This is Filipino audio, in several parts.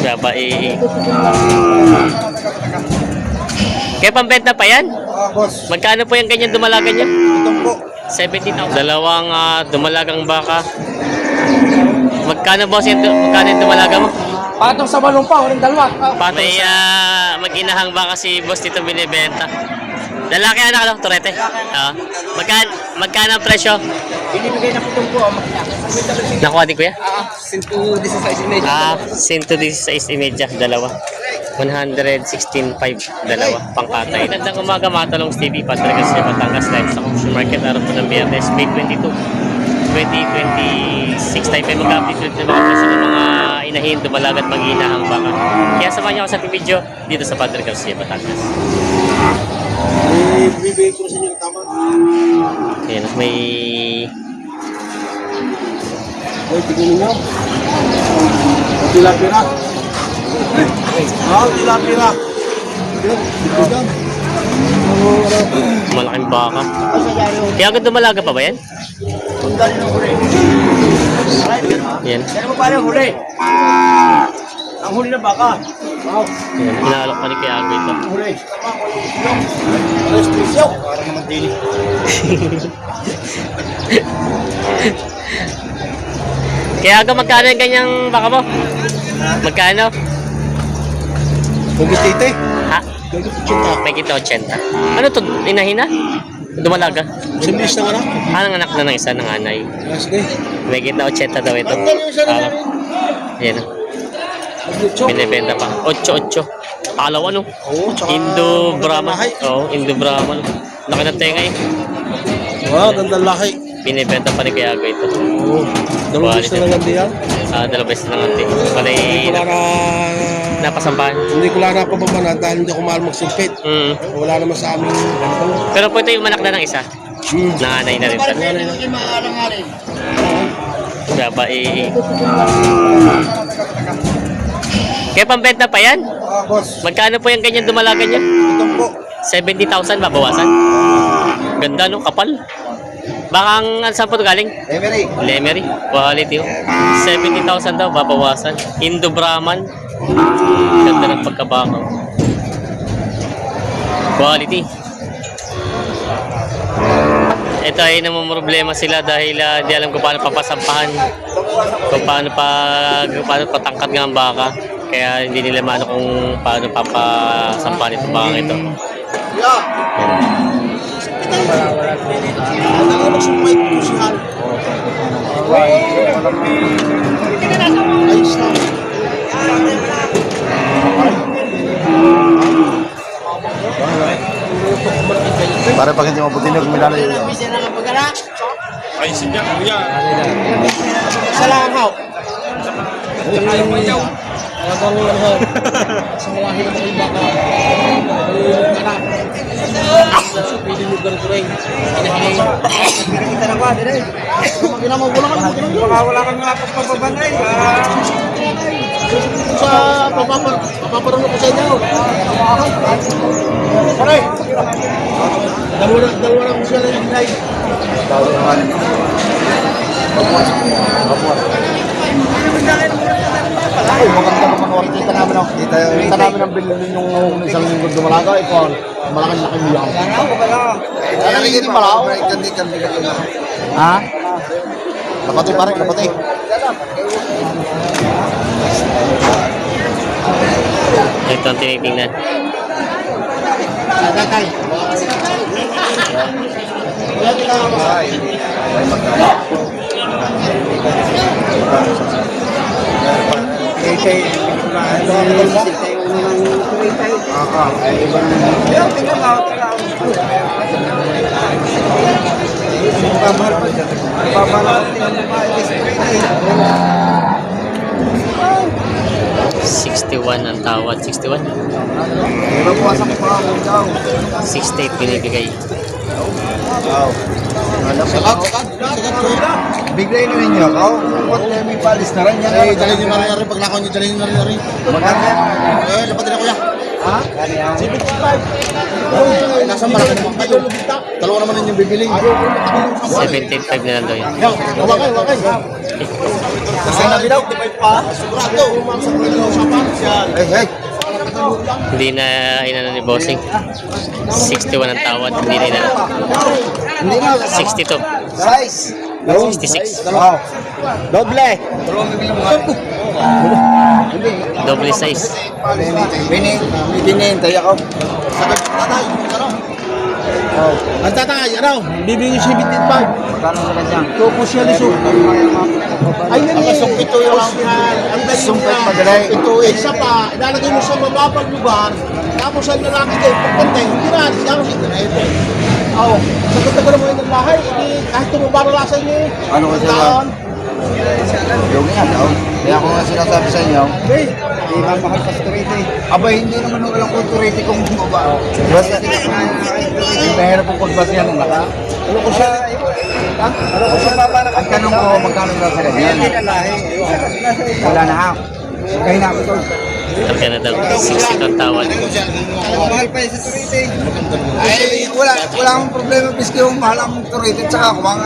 Babae. Kaya pambenta pa yan? Boss. Magkano po yung ganyan dumalagan niya? Itong po. 70,000. Dalawang dumalagang baka. Magkano boss magkano yung dumalaga mo? Patong sa balong pa, walang dalawa. May mag-inahang baka si boss dito binibenta. Lalaki anak ano? Turete? Magkano ang presyo? Binibigay na po itong po. Nakuha din kuya? 116 116.5 dalawa. 116.5 dalawa pangkatay. Gandang umaga mga Talongs TV, Padre Garcia, Batangas live sa Auction Market araw po ng Biyernes, May 22, 2026. Tayo pa mag-update ulit ng mga presyo ng mga inahin, dumalagat mag-inahang baka. Kaya samahan niyo ako sa video dito sa Padre Garcia, Batangas. Bibigay ko sa inyo ng tama. Ayan, may... Ay, tignan nyo. Tilapira. Tilapira. malaking baka. Kaya agad dumalaga pa ba yan? Yan. Kaya mo pala huli. Ang huli na baka. Yan. Inaalok pa ni Kaya Agad ito. Huli. Alas presyo. Para naman dili. Kaya agad magkano yung ganyang baka mo? Magkano? Bugis dito eh. Ha? May kita 80. Ano to? Inahin na? Dumalaga? Simbis na nga na. Anong anak na ng isa ng anay? Sige. May kita 80 daw ito. Yan. Binibenta pa. 8-8. Palaw ano? Oo, tsaka... Indo Brahman. Oo, Indo Brahman. Laki ng tenga eh. Wow, gandang laki. Binibenta pa ni Kaya Agad ito. Oo. Dalawang beses na lang din yan. Dalawang beses na lang din. Palay napasampahan. Hindi ko lang napababanan dahil hindi ako mahal magsumpit. Wala naman sa aming ganito. Pero po ito yung manak na ng isa. Nanganay na rin. Babae. Kaya pambenta pa yan? Boss. Magkano po yung ganyan dumalagan niya? Itong po. 70,000 babawasan. Ganda no, kapal. Baka saan po ito galing? Emery. Lemery. Quality oh. 70,000 daw babawasan. Indo Brahman. Ganda ng pagkabaka. Quality. Ito ay namumroblema sila dahil di alam kung paano papasampahan. Kung paano patangkad nga ang baka. Kaya hindi nila maano kung paano papasampahan itong baka ito. Para pag hindi mabuti na kumilala yun. Ay, sinya, kuya. Salamat. Wala kang nga pagpapabanay. Sa papaparang ko sa inyo. Pare. Dalawa lang siya na yung live. Ay, maganda naman ako. Kita namin ako. Kita namin ang bilhin yung isang lingkod dumalaga. Ito, malaking laki mo yan. Hindi malaw. Ha? Kapatid pare, kapatid. Ito ang tinitingnan. Tatay. $61 ang tawad. 61? 68 binibigay. Bigay na ninyo ako. What may palis na rin yan. Dalhin nyo na rin. Pag nakaw nyo, dalhin nyo na rin. Maganda. Lapad na kuya. Ha? 75. Ay, nasa malaki naman kayo. Dalawa naman yung bibili. 17.5 na lang daw yun. Wakay. Kasi nabilaw, 25 pa. Sigurado. Hey. Hindi na inano ni Bossing. 61 ang tawad, hindi na inano. Hindi na. 62. Size. 66. Oh. Doble. Double size. Binintay ako. Sagot tatay. Oh. Ang tatay, ano? Bibigyan 75. Magkano sa kanya? Tupo siya ni Sup. Ay, yun eh. Ito yung sumpit madaray. Ito eh. Isa pa, ilalagay mo sa mababang lugar. Tapos ang lalaki din, pagpantay, hindi na. Siya kasi ito na ito. Oo. Sagot na gano'n mo yung lahay. Kahit tumubara lang sa inyo. Ano kasi ba? Yung nga daw. Kaya ako nga sinasabi sa inyo. Okay. Hindi ka mahal pa sa turete. Abay, hindi naman walang kong turete kung bumaba. Basta, mahirap po pagbas yan. Ano ko siya? Ano ko siya baba na? Ang tanong ko, magkano na sa ganyan? Wala na ako. Kaya na ako ito. Tapos na daw, 60 ang tawad. Mahal pa yung sa turete. Ay, wala akong problema. Biski yung mahal ang turete. Tsaka ako, ang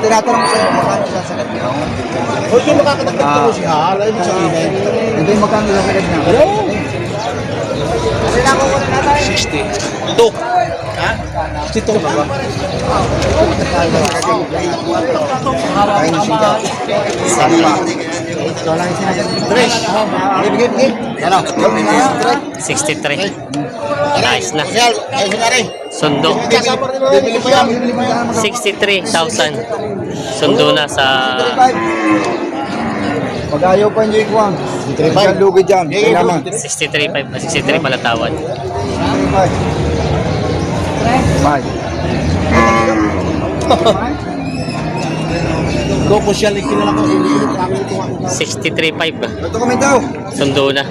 tinatanong ko sa'yo, magkano sa sagad niyo? O, hindi makakatagdag ko siya. Alay mo sa inay. Hindi, magkano sa sagad niya? Hello? 60. Ito. Ha? 62 ba ba? Ay, siya. Saan ba? Ito lang yung sinagat. Tres. Bigay. Ano? 63. Nice na. Ay, sinari. Sundo. Bibili pa yan. 63,000. Sundo na sa Pag-ayaw pa niyo ikuang. 65. Lugi dyan. Kailangan. 63.5. 63 pala tawad. 65. Go po siya. Kilala ko. 63.5. Ito kami daw. Sundo na.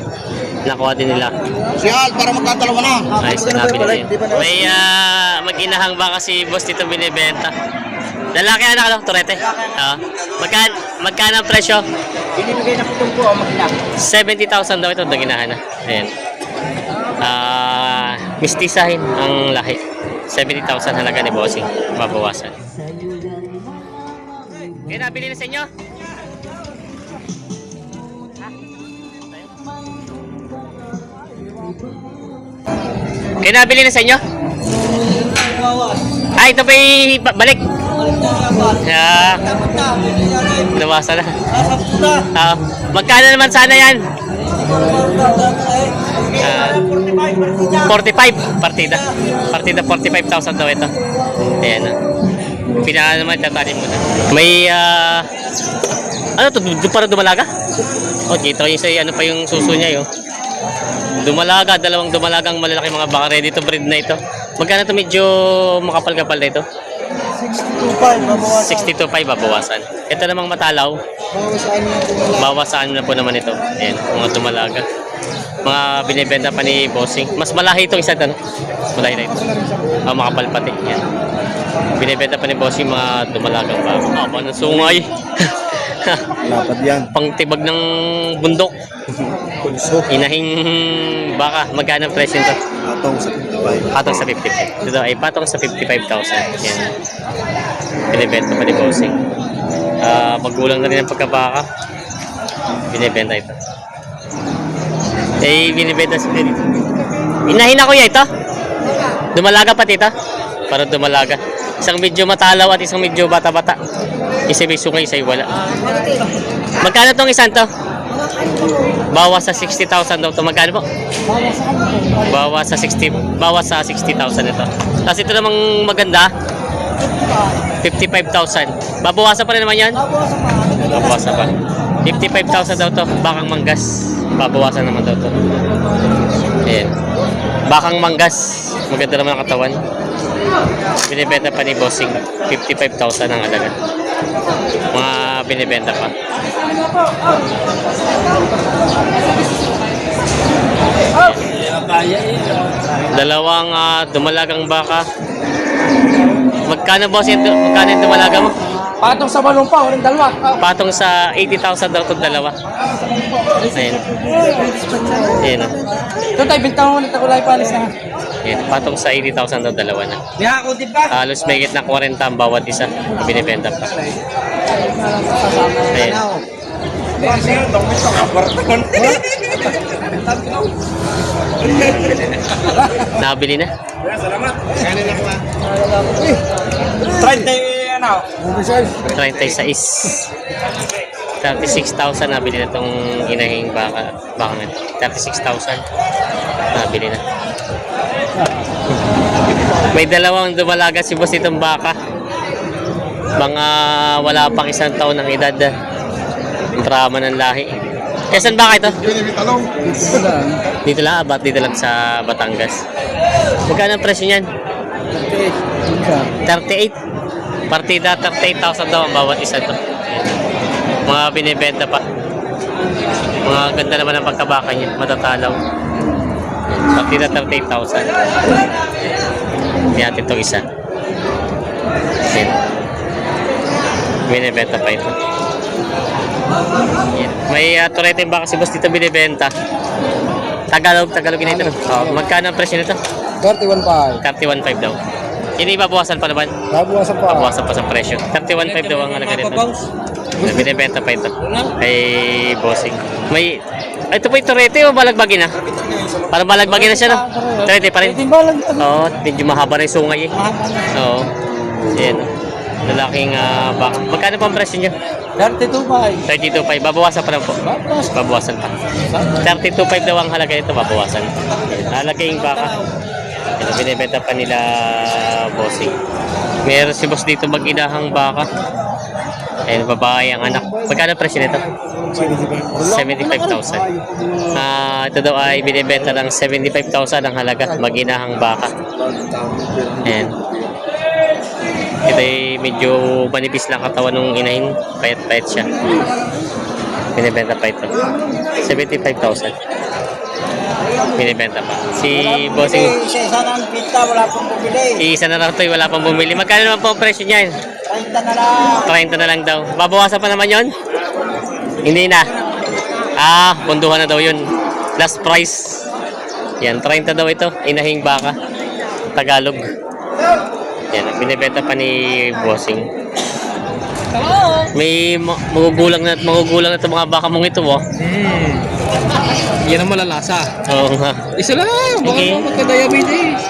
Nakuha din nila. Siyal, para magkatalawa na. Ayos na nabili din. May mag-inahang ba kasi boss dito binibenta. Lalaki anak ano? Turete? Magkano ang presyo? Binibigay na putong po ang makina. 70,000 daw ito. Daginahan na. Ayan. Mistisahin ang lahi. 70,000 halaga ni Bossing. Mabawasan. Kaya nabili na sa inyo? Kaya nabili na sa inyo? Ito pa balik. Nawasan na. Magkano naman sana yan? 45 partida. Partida 45,000 daw ito. Ayan na. Pinaka naman tatanin mo na. May ano to? Para dumalaga? O kita yung ano pa yung suso niya yun. Dumalaga, dalawang dumalagang malalaki mga baka ready to breed na ito. Magkano to medyo makapal-kapal na ito? 62.5 babawasan. Ito namang matalaw. Bawasan na po naman ito. Ayan, mga dumalaga. Mga binibenta pa ni Bossing. Mas malahi itong isa ito, no? Mas malahi na ito. Makapal pati. Ayan. Binibenta pa ni Bossing mga dumalagang baka. Haba ng sungay. Lapad yan. Pangtibag ng bundok. Inahing baka. Magkano ang presyo nito? Atong sa 55. Patong sa 55. Dito ay patong sa 55,000. Yan. Binibenta pa ni Bossing. Magulang na rin ang pagkabaka. Binibenta ito. Binibenta sa dito. Inahin ako ya ito. Dumalaga pati ito. Para dumalaga. Isang medyo matalaw at isang medyo bata-bata. Isa may sungay, isa wala. Magkano tong isang to? Bawas sa 60,000 daw to. Magkano po? Bawas sa 60,000 ito. Tapos ito namang maganda 55,000. Babawasan pa rin naman yan? Babawasan pa. 55,000 daw to. Bakang manggas. Babawasan naman daw to. Ayan. Bakang manggas. Maganda naman ang katawan. Binibenta pa ni Bossing. 55,000 ang halaga. Mga binibenta pa. Dalawang dumalagang baka. Magkano boss ito? Magkano yung dumalaga mo? Patong sa balong pa, walang dalawa. Patong sa 80,000 daw itong dalawa. Ayan. Ayan o. Ito tayo, bintang mo na takulay palis na. Ayan. Patong sa 80,000 daw, dalawa na. Niya ako, di ba? Halos may na 40 ang bawat isa. Binibenta pa. Ayan. Nabili na. Salamat. Kanin ako ha. 30, ano? 36. 36,000 nabili na itong inahing baka na. 36,000 nabili na. May dalawang dumalaga si boss itong baka. Mga wala pang isang taon ng edad. Drama ng lahi. Kailan baka ito? Dito lang, dito lang sa Batangas. Magkano ang presyo niyan? 38. Partida 38,000 daw ang bawat isa to. Mga binibenta pa. Mga ganda naman ang pagkabaka niya, matatalaw. Partida 38,000. Yan natin itong isa. Yan. Binibenta pa ito. Yan. May turete yung baka si boss dito binibenta. Tagalog yun ito. Oh, magkano ang presyo nito? 31.5. 31.5 daw. Hindi babawasan pa naman. Nabuwasan pa. Babawasan pa sa presyo. 31.5 daw ang halaga nito. Binibenta pa ito. Kay bossing. May... Ito po yung turete o balagbagin na? Parang balagbagin na siya, no? Turete pa rin. Oo, medyo mahaba na yung sungay eh. Oo. Yan. Lalaking baka. Magkano pa ang presyo niya? 32.5. 32.5. Babawasan pa lang po. Babawasan pa. 32.5 daw ang halaga nito. Babawasan. Halaga yung baka. Ito, binibenta pa nila bossing. Meron si boss dito mag-inahang baka. Ayun, babae ang anak. Magkano presyo nito? 75,000. Ito daw ay binibenta ng 75,000 ang halaga. Mag-inahang baka. Ayan. Ito ay medyo manipis lang katawan ng inahin. Payat-payat siya. Binibenta pa ito. 75,000. Binibenta pa. Si bossing... Isa ng pita, wala pong bumili. Isa na lang ito, wala pang bumili. Magkano naman po ang presyo niyan? 30 na lang. 30 na lang daw. Babawasan pa naman yon? Hindi na. Punduhan na daw yun. Last price. Yan, 30 daw ito. Inahing baka. Tagalog. Yan, binibenta pa ni bossing. May magugulang na itong mga baka mong ito, oh. Yan ang malalasa. Oo nga. Isa lang, baka Okay. magka-diabetes.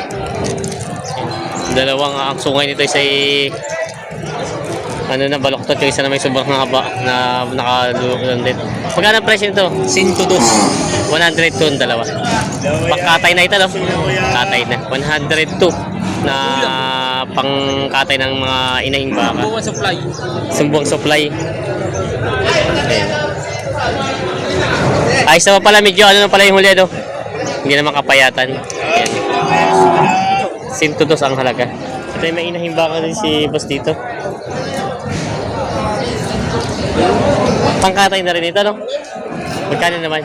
Dalawang ang sungay nito isa ay ano na baloktot, yung isa na may sobrang haba na nakalulong din. Magkano ang presyo nito? 102. 102 ang dalawa. Pangkatay na ito, no? Katay na. 102 na pangkatay ng mga inahing baka. Buwan supply. Sumbong supply. Ayan. Ayos naman pala, medyo ano na pala yung huli, no? Hindi naman kapayatan. Ayan. 102 ang halaga. Ito yung may inahing baka din si boss dito. Pangkatay na rin ito, no? Magkano naman?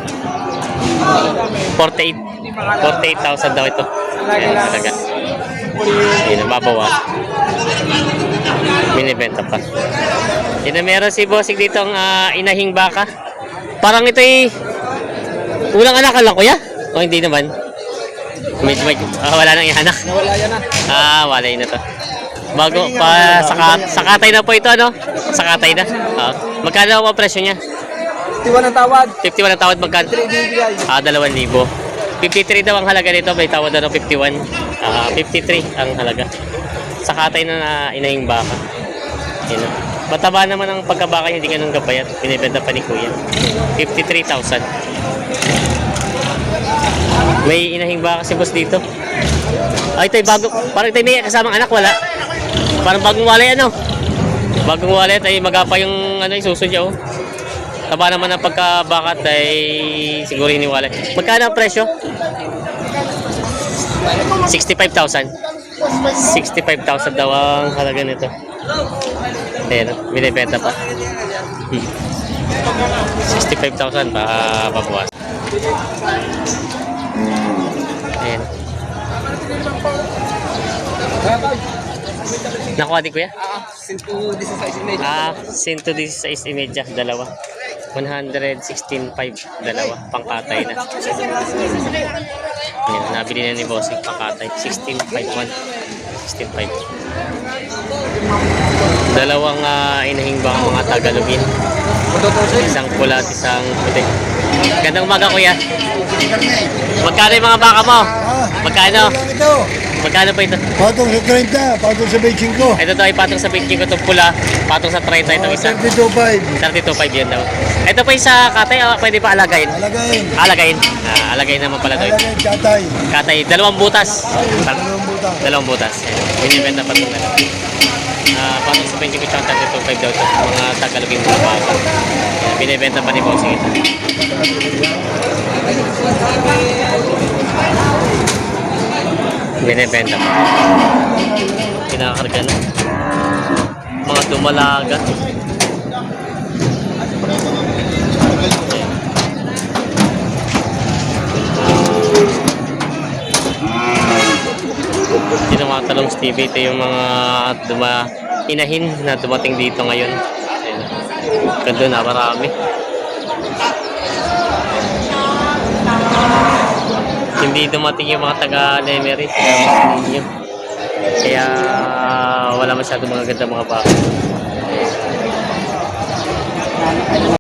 48,000 daw ito. Ayan, halaga. Ayan, nababawas. Binibenta pa. Yan na meron si bossing dito ang inahing baka. Parang ito ay ulang anak lang, kuya? O hindi naman? Wala nang ianak. Nawala yan na. Wala na to. Bago pa sakatay na po ito, ano? Sakatay na. Magkano ang presyo niya? 51 ang tawad. 51 ang tawad, magkano? 3 2,000. 53 daw ang halaga nito, may tawad daw ng 51. 53 ang halaga. Sakatay na inahing baka. Yun. Mataba naman ang pagkabaka niya, hindi ganun kapayat. Binibenta pa ni kuya. 53,000. May inahing baka si boss dito. Ito ay bago. Parang ito may kasamang anak, wala. Parang bagong walay, ano? Bagong walay, ay magapa yung ano, yung suso niya, oh. Taba naman ang pagkabakat ay siguro hiniwalay. Magkano ang presyo? 65,000. 65,000 daw ang halaga nito. Ayan, binibenta pa. 65,000 pa pabuwas. Ayan. Nakuha din kuya? 116 image. 116 imedya, dalawa. 116.5, dalawa, pangkatay na. Yan, nabili na ni Bossing pangkatay, 16.51, 16.5. Dalawang inahing baka mga Tagalogin. Isang pula at isang puti. Gandang umaga, kuya. Magkano yung mga baka mo? Magkano? Ito, Magkano pa ito? patong sa 30, patong sa 25. Ito daw ay patong sa 20 ko itong pula, patong sa 30 itong isa. 32.5. 32.5 yan daw. Ito po yung sa katay, pwede pa alagayin? Alagayin. Alagayin. Alagayin naman pala ito. Alagayin, tatay. Katay, dalawang butas. Dalawang buta. Dalawang butas. Binibenta pa itong dalawa. Patong sa 20 ko tsaka 32.5 daw ito. Mga Tagalogin mga baka. Binibenta pa ni Bossing ito. Binibenta pa. Kinakarga na. Mga dumalaga. Tinamatalong Stevie, ito yung mga inahin na dumating dito ngayon. Ayan. Ganda na, marami. Hindi dumating yung mga taga-Lemery, kaya mas ninyo. Kaya wala masyado mga ganda mga baka.